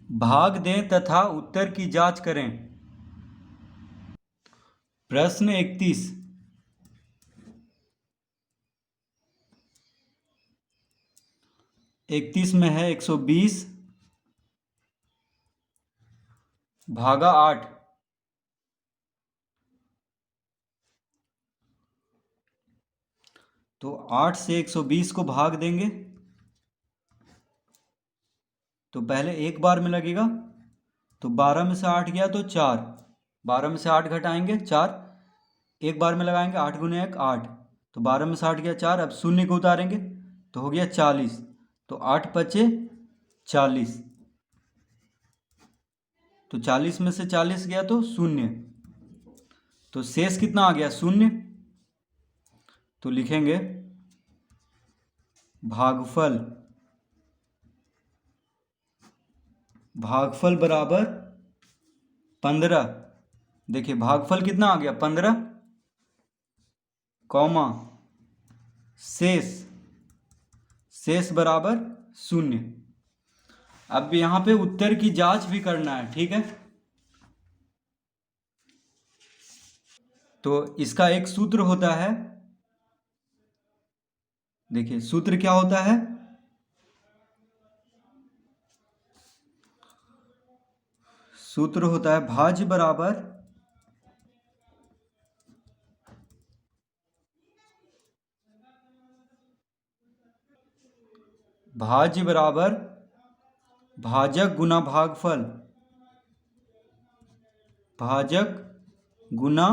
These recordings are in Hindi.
भाग दें तथा उत्तर की जांच करें। प्रश्न 31। 31 में है 120 भागा 8। तो 8 से 120 को भाग देंगे तो पहले एक बार में लगेगा। तो 12 में से 8 गया तो 4। 12 में से 8 घटाएंगे 4। एक बार में लगाएंगे 8 गुने 1 8। तो 12 में से 8 गया 4। अब शून्य को उतारेंगे तो हो गया 40। तो 8 पचे 40। तो 40 में से 40 गया तो शून्य। तो शेष कितना आ गया? शून्य। तो लिखेंगे भागफल। भागफल बराबर 15। देखिए भागफल कितना आ गया? 15 कौमा शेष। शेष बराबर शून्य। अब यहाँ पे उत्तर की जांच भी करना है, ठीक है। तो इसका एक सूत्र होता है। देखिए सूत्र क्या होता है? सूत्र होता है भाज्य बराबर भाजक गुना भागफल। भाजक गुना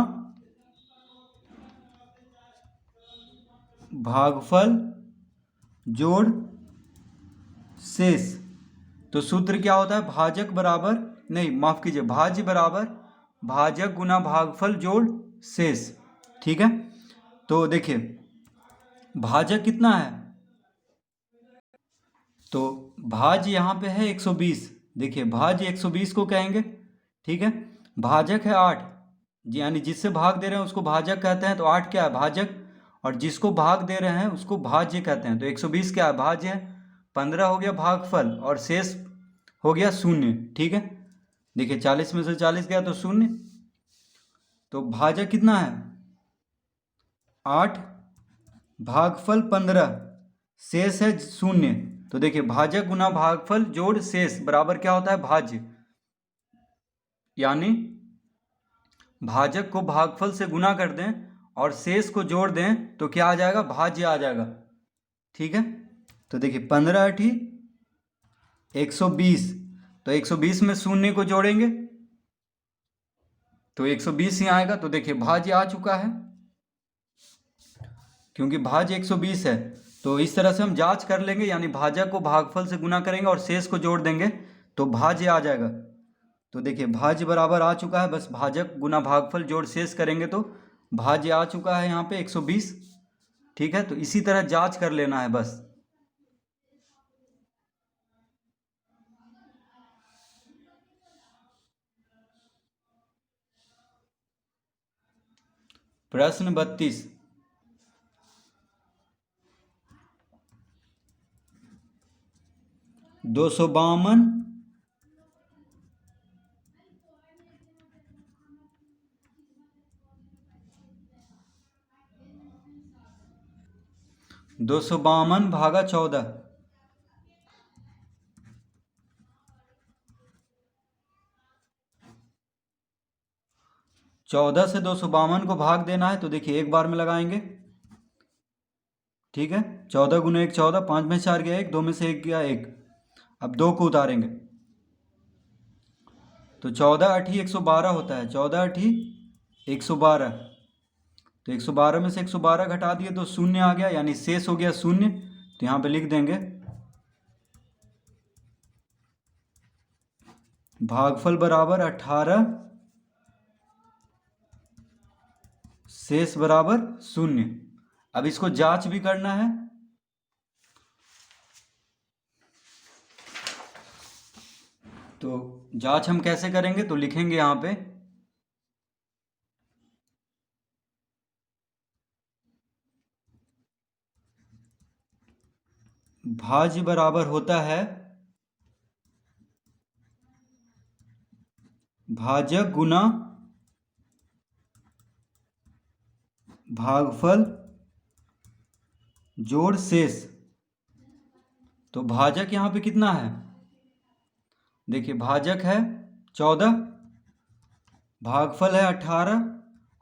भागफल जोड़ शेष। तो सूत्र क्या होता है? भाजक बराबर, नहीं माफ कीजिए, भाज्य बराबर भाजक गुना भागफल जोड़ शेष। ठीक है। तो देखिए भाजक कितना है? तो भाज्य यहाँ पे है 120। देखिए भाज्य 120 को कहेंगे, ठीक है। भाजक है 8, यानी जिससे भाग दे रहे हैं उसको भाजक कहते हैं। तो 8 क्या है? भाजक। और जिसको भाग दे रहे हैं उसको भाज्य कहते हैं। तो 120 क्या है? भाज्य है। 15 हो गया भागफल और शेष हो गया शून्य, ठीक है। देखिए 40 में से 40 गया तो शून्य। तो भाजक कितना है? 8 भागफल 15 शेष है शून्य। तो देखिए भाजक गुना भागफल जोड़ शेष बराबर क्या होता है? भाज्य। यानी भाजक को भागफल से गुना कर दें और शेष को जोड़ दें तो क्या आ जाएगा? भाज्य आ जाएगा, ठीक है। तो देखिए 15 अठी 120। तो 120 में शून्य को जोड़ेंगे तो 120 ही आएगा। तो देखिए भाज्य आ चुका है क्योंकि भाज्य 120 है। तो इस तरह से हम जांच कर लेंगे, यानी भाजक को भागफल से गुना करेंगे और शेष को जोड़ देंगे तो भाज्य आ जाएगा। तो देखिए भाज्य बराबर आ चुका है, बस भाजक गुना भागफल जोड़ शेष करेंगे तो भाज्य आ चुका है यहाँ पे 120, ठीक है। तो इसी तरह जांच कर लेना है बस। प्रश्न 32। 252 252 भागा 14। 14 से 252 को भाग देना है तो देखिए एक बार में लगाएंगे, ठीक है। 14 गुने 1 14, 5 में 4 गया 1, 2 में से 1 गया 1। अब 2 को उतारेंगे तो 14 अठी 112 होता है। 14 अठी 112। तो 112 में से 112 घटा दिए तो शून्य आ गया, यानी शेष हो गया शून्य। तो यहाँ पे लिख देंगे भागफल बराबर 18 शेष बराबर शून्य। अब इसको जांच भी करना है। तो जांच हम कैसे करेंगे? तो लिखेंगे यहाँ पे भाज्य बराबर होता है भाजक गुना भागफल जोड़ शेष। तो भाजक यहाँ पे कितना है, देखिए भाजक है 14, भागफल है 18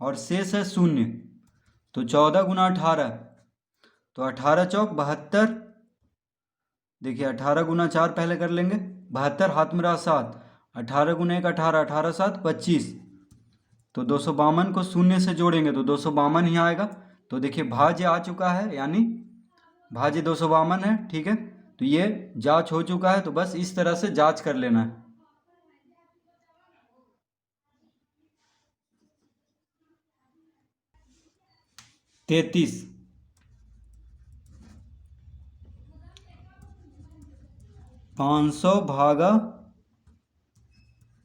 और शेष है 0। तो 14 गुना 18, तो 18 चौक 72। देखिए 18 गुना 4 पहले कर लेंगे, 72 हाथ में रहा 7, 18 गुना 1 18, 18 7 25। तो 252 को 0 से जोड़ेंगे तो 252 ही आएगा। तो देखिए भाज्य आ चुका है, यानी भाज्य 252 है। ठीक है, तो ये जांच हो चुका है। तो बस इस तरह से जांच कर लेना है। 33 500 भागा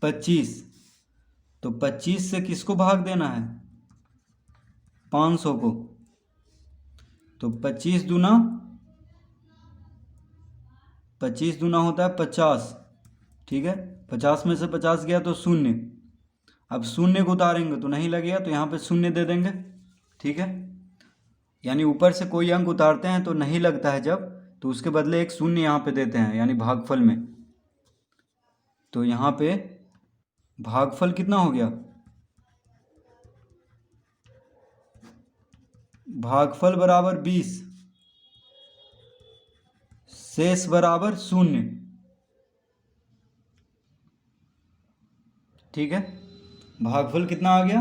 25। तो 25 से किसको भाग देना है, 500 को। तो 25 दूना होता है 50। ठीक है, 50 में से 50 गया तो 0। अब 0 को उतारेंगे तो नहीं लगेगा, तो यहाँ पे 0 दे देंगे। ठीक है, यानी ऊपर से कोई अंक उतारते हैं तो नहीं लगता है जब, तो उसके बदले एक 0 यहाँ पे देते हैं, यानी भागफल में। तो यहाँ पे भागफल कितना हो गया, भागफल बराबर 20, शेष बराबर 0। ठीक है, भागफल कितना आ गया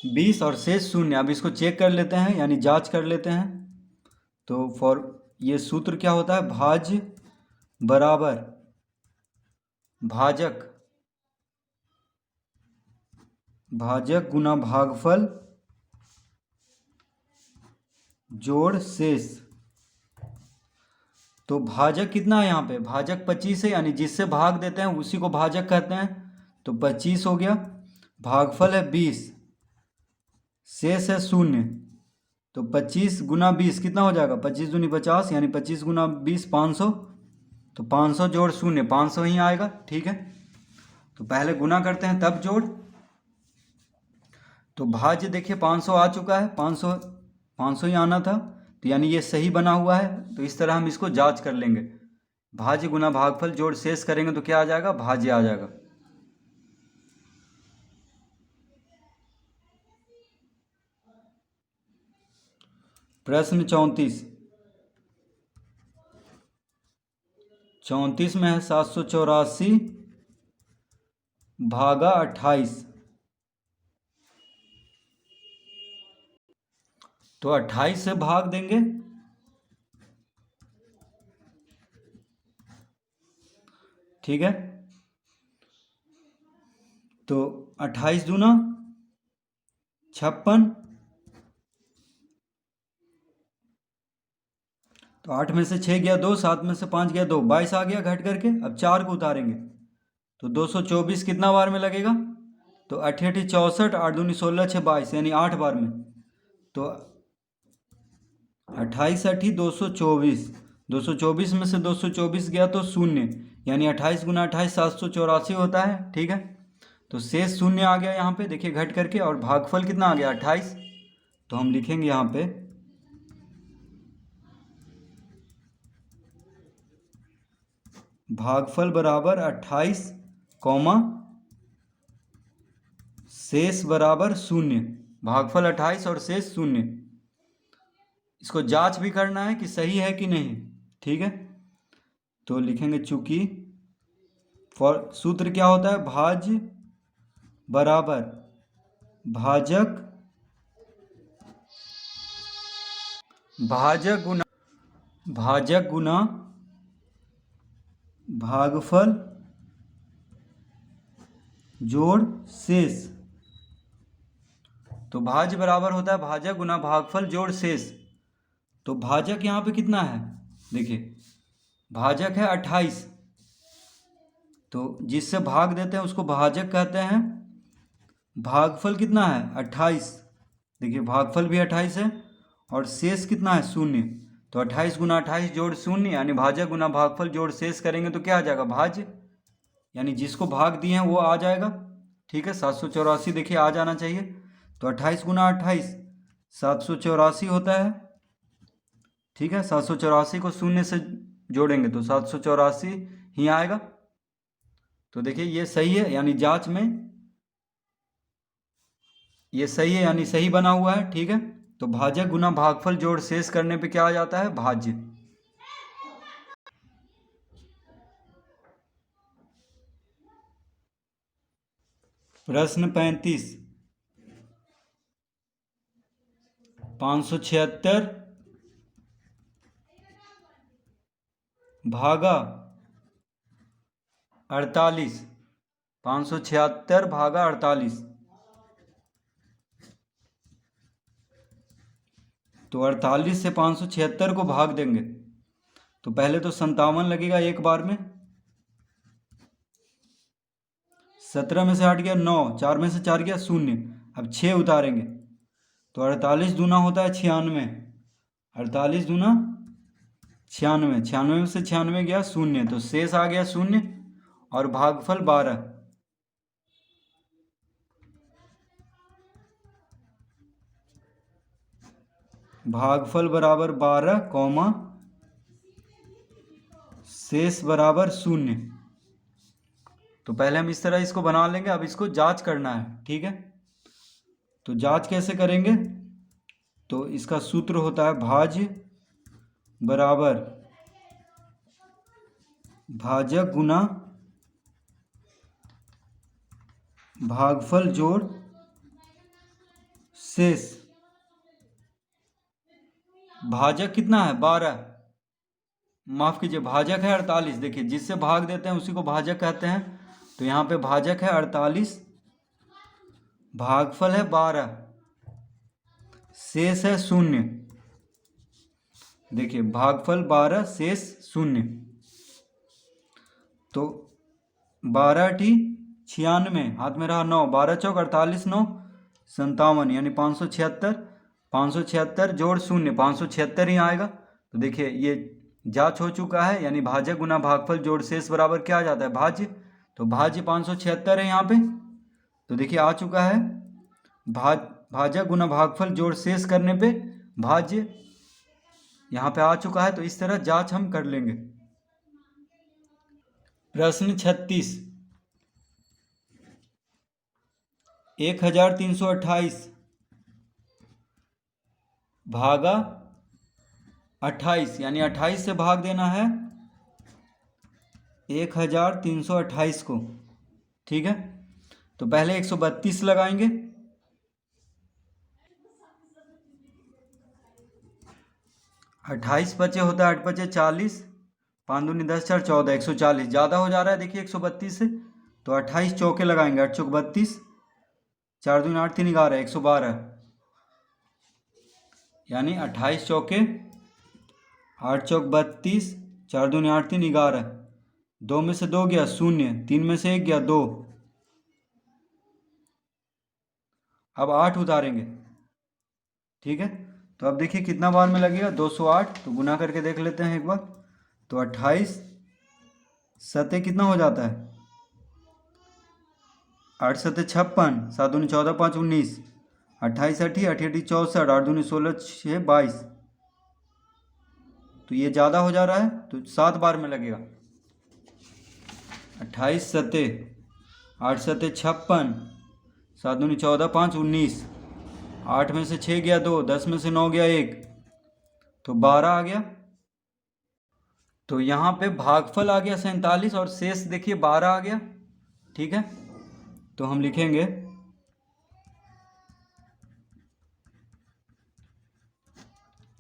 20 और शेष 0। अब इसको चेक कर लेते हैं, यानी जांच कर लेते हैं। तो ये सूत्र क्या होता है, भाज्य बराबर भाजक, भाजक गुना भागफल जोड़ शेष। तो भाजक कितना है यहाँ पे, भाजक 25 है, यानी जिससे भाग देते हैं उसी को भाजक कहते हैं। तो 25 हो गया, भागफल है 20, शेष है 0। तो 25 गुना 20 कितना हो जाएगा, 25 दूनी 50, यानी 25 गुना 20 500। तो 500 जोड़ 0 500 ही आएगा। ठीक है, तो पहले गुना करते हैं तब जोड़। तो भाज्य देखिए 500 आ चुका है, 500 ही आना था, तो यानी ये सही बना हुआ है। तो इस तरह हम इसको जांच कर लेंगे। भाज्य गुना भागफल जोड़ शेष करेंगे तो क्या आ जाएगा, भाज्य आ जाएगा। प्रश्न 34 में है 784 भागा 28। तो 28 से भाग देंगे, ठीक है। तो 28 दूना 56। तो 8 में से 6 गया 2, 7 में से 5 गया 2, 22 आ गया घट करके। अब 4 को उतारेंगे तो 224 कितना बार में लगेगा, तो 8 8 64, 8 दूनी 16, 6 22, यानी 8 बार में। तो 28 8 224, 224 में से 224 गया तो 0, यानी 28 गुना 28 784 होता है। ठीक है, तो शेष 0 आ गया यहाँ पे देखिए घट करके। और भागफल कितना आ गया 28। तो हम लिखेंगे यहाँ पे भागफल बराबर 28 कौमा शेष बराबर 0। भागफल 28 और शेष 0। इसको जांच भी करना है कि सही है कि नहीं। ठीक है, तो लिखेंगे चूंकि सूत्र क्या होता है, भाज्य बराबर भाजक गुना भागफल जोड़ शेष। तो भाज्य बराबर होता है भाजक गुना भागफल जोड़ शेष। तो भाजक यहाँ पे कितना है, देखिए भाजक है 28। तो जिससे भाग देते हैं उसको भाजक कहते हैं। भागफल कितना है 28, देखिए भागफल भी 28 है और शेष कितना है 0। तो 28 गुना 28 जोड़ 0, यानी भाजक गुना भागफल जोड़ शेष करेंगे तो क्या आ जाएगा, भाज्य। यानी जिसको भाग दिए हैं वो आ जाएगा। ठीक है, 784 देखिए आ जाना चाहिए। तो 28 गुना 28 784 होता है। ठीक है, 784 को शून्य से जोड़ेंगे तो 784 ही आएगा। तो देखिए ये सही है, यानी जांच में ये सही है, यानी सही बना हुआ है। ठीक है, तो भाजक गुना भागफल जोड़ शेष करने पे क्या आ जाता है? भाज्य। प्रश्न 35, 576 भागा 48, 576 भागा 48। तो 48 से 576 को भाग देंगे तो पहले तो 57 लगेगा एक बार में। 17 में से 8 गया 9, 4 में से 4 गया 0। अब 6 उतारेंगे तो 48 दूना होता है 96। 48 दूना 96, 96 में से 96 गया 0, तो शेष आ गया 0 और भागफल 12। भागफल बराबर 12 कौमा शेष बराबर 0। तो पहले हम इस तरह इसको बना लेंगे, अब इसको जांच करना है। ठीक है, तो जांच कैसे करेंगे? तो इसका सूत्र होता है भाज्य बराबर भाजक गुना भागफल जोड़ शेष। भाजक कितना है? 12। माफ कीजिए, भाजक है 48। देखिए जिससे भाग देते हैं उसी को भाजक कहते हैं। तो यहाँ पे भाजक है 48, भागफल है 12, शेष है 0। देखिए भागफल 12 शेष 0। तो 12 टी 96, हाथ में रहा 9, 12 चौक 48, 9 57, यानी 576। 576 जोड़ 0, 576 ही आएगा। तो देखिए ये जांच हो चुका है, यानी भाजक गुना भागफल जोड़ शेष बराबर क्या आ जाता है? भाज्य। तो भाज्य 576 है यहाँ पे। तो देखिए आ चुका है भाजक गुना भागफल जोड़ शेष करने पे भाज्य यहाँ पे आ चुका है। तो इस तरह जांच हम कर लेंगे। प्रश्न 36, 1328 भागा 28, यानी 28 से भाग देना है 1328 को। ठीक है, तो पहले 132 लगाएंगे। 28 बचे होता है 8 बचे 40, 5 दूनी 10 4 14, 140 ज़्यादा हो जा रहा है। देखिए 132 से, तो 28 चौके लगाएंगे, 8 चौक 32, 4 दूनी 8 3 11, 112, यानी 28 चौके 8 चौक 32, 4 दूनी 8 3 11, 2 में से 2 गया 0, 3 में से 1 गया 2। अब 8 उतारेंगे। ठीक है, तो अब देखिए कितना बार में लगेगा? 208। तो गुना करके देख लेते हैं एक बार। तो 28 सते कितना हो जाता है? 8 सते 56, 7 दूनी 14 5 19, 28 अठी 88 64, 8 दूनी 16 6 22। तो ये ज़्यादा हो जा रहा है, तो 7 बार में लगेगा। 28 सते 8 सते 56, 7 दूनी 14 5 19, 8 में से 6 गया 2, 10 में से 9 गया 1, तो 12 आ गया। तो यहाँ पे भागफल आ गया 47 और शेष देखिए 12 आ गया। ठीक है, तो हम लिखेंगे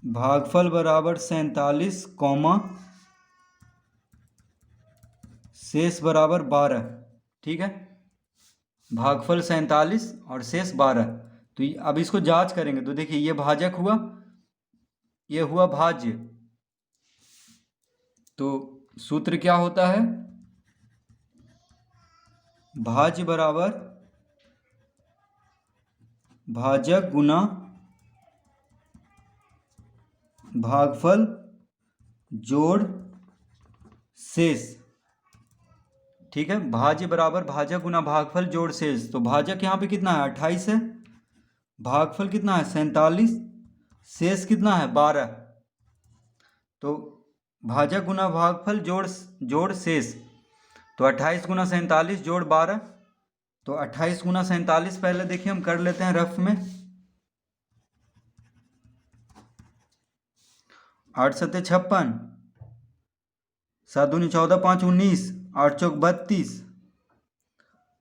भागफल बराबर 47 कौमा शेष बराबर 12। ठीक है, भागफल 47 और शेष 12। तो अब इसको जांच करेंगे। तो देखिए ये भाजक हुआ, ये हुआ भाज्य। तो सूत्र क्या होता है? भाज्य बराबर भाजक गुना भागफल जोड़ शेष। ठीक है, भाज्य बराबर भाजक गुना भागफल जोड़ शेष। तो भाजक यहाँ पे कितना है 28 है, भागफल कितना है 47, शेष कितना है 12। तो भाजक गुना भागफल जोड़ जोड़ शेष, तो 28 गुना 47 जोड़ 12। तो 28 गुना 47 पहले देखिए हम कर लेते हैं रफ में। 8 सत्ते 56, 7 दूनी 14, 5 19, 8 चौक 32,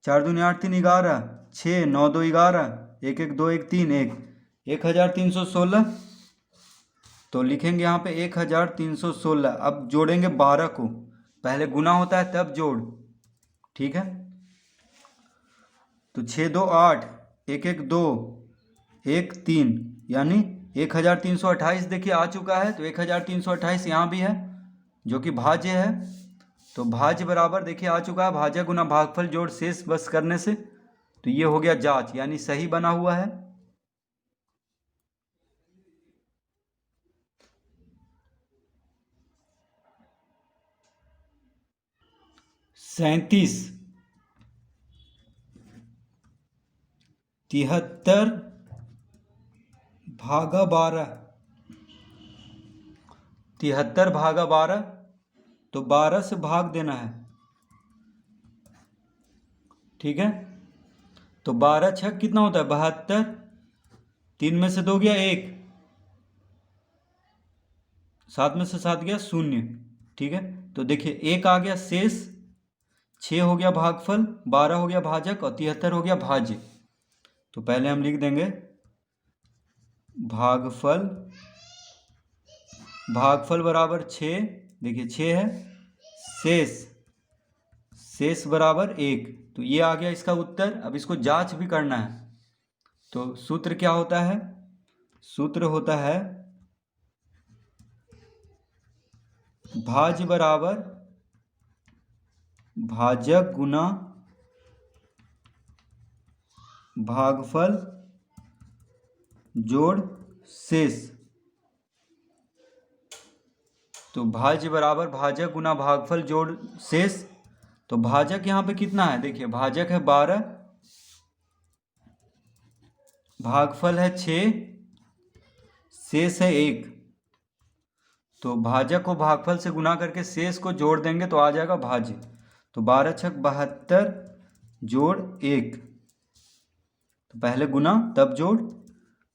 4 दूनी 8 3 11, 6 9 2 11, 1 1 2 1 3 1, 1316। तो लिखेंगे यहाँ पे 1316। अब जोड़ेंगे 12 को, पहले गुना होता है तब जोड़, ठीक है। तो 6 2 8, 1 1 2 1 3, यानी 1328 देखिए आ चुका है। तो 1328 यहाँ भी है जो कि भाज्य है। तो भाज्य बराबर देखिए आ चुका है भाजक गुना भागफल जोड़ शेष बस करने से। तो ये हो गया जांच, यानी सही बना हुआ है। 37 73 भागा 12, 73 भागा 12, तो 12 से भाग देना है, ठीक है। तो 12 छक कितना होता है 72, 3 में से 2 गया 1, 7 में से 7 गया 0, ठीक है। तो देखिए 1 आ गया शेष, 6 हो गया भागफल, 12 हो गया भाजक और 73 हो गया भाज्य। तो पहले हम लिख देंगे भागफल, भागफल बराबर 6, देखिए 6 है, शेष, शेष बराबर 1। तो ये आ गया इसका उत्तर। अब इसको जांच भी करना है। तो सूत्र क्या होता है, सूत्र होता है भाज्य बराबर भाजक गुना भागफल जोड़ शेष। तो भाज्य बराबर भाजक गुना भागफल जोड़ शेष। तो भाजक यहाँ पे कितना है, देखिए भाजक है 12, भागफल है 6, शेष है 1। तो भाजक को भागफल से गुना करके शेष को जोड़ देंगे तो आ जाएगा भाज्य। तो 12 छक 72 जोड़ 1, तो पहले गुना तब जोड़।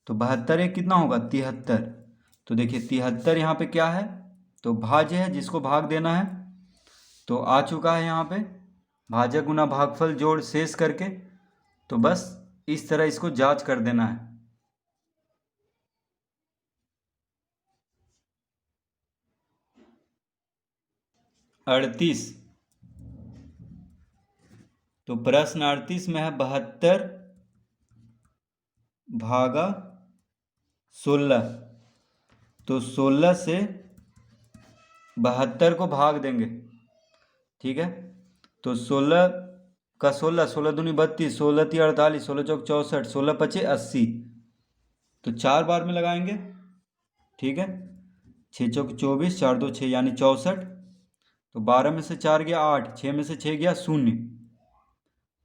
तो 72 1 कितना होगा 73। तो देखिए 73 यहाँ पे क्या है, तो भाज्य है जिसको भाग देना है। तो आ चुका है यहाँ पे भाजक गुना भागफल जोड़ शेष करके। तो बस इस तरह इसको जांच कर देना है। अड़तीस, तो प्रश्न 38 में है 72 भागा 16। तो 16 से 72 को भाग देंगे, ठीक है। तो 16 का 16, 16 दूनी 32, 16 ती 48, 16 चौक 64, 16 पचे 80। तो 4 बार में लगाएंगे, ठीक है। 6 चौक 24, 4 2 6 यानी 64। तो 12 में से 4 गया 8, 6 में से 6 गया 0।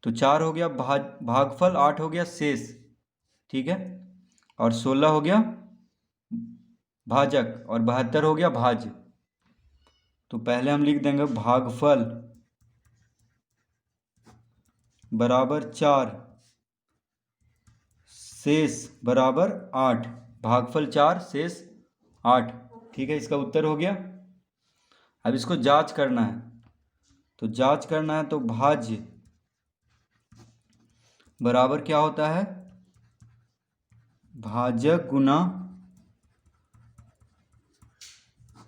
तो 4 हो गया भागफल, 8 हो गया शेष, ठीक है। और 16 हो गया भाजक और 72 हो गया भाज्य। तो पहले हम लिख देंगे भागफल बराबर 4, शेष बराबर 8, भागफल 4 शेष 8, ठीक है। इसका उत्तर हो गया। अब इसको जांच करना है। तो जांच करना है तो भाज्य बराबर क्या होता है भाजक गुना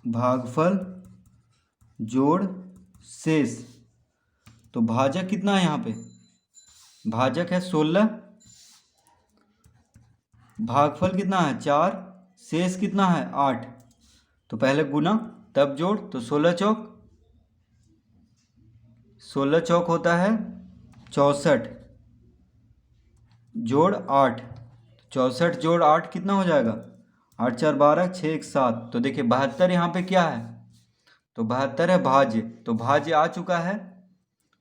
भागफल जोड़ शेष। तो भाजक कितना है यहाँ पे, भाजक है 16, भागफल कितना है 4, शेष कितना है 8। तो पहले गुना तब जोड़। तो 16 चौक, 16 चौक होता है 64 जोड़ 8, 64 जोड़ 8 कितना हो जाएगा 8 4 12, 6 1 7। तो देखिए 72 यहाँ पे क्या है, तो 72 है भाज्य। तो भाज्य आ चुका है।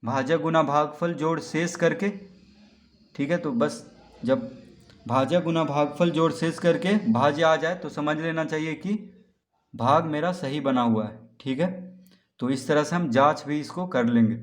भाजक गुना भागफल जोड़ शेष करके, ठीक है। तो बस जब भाजक गुना भागफल जोड़ शेष करके भाज्य आ जाए तो समझ लेना चाहिए कि भाग मेरा सही बना हुआ है, ठीक है। तो इस तरह से हम जांच भी इसको कर लेंगे।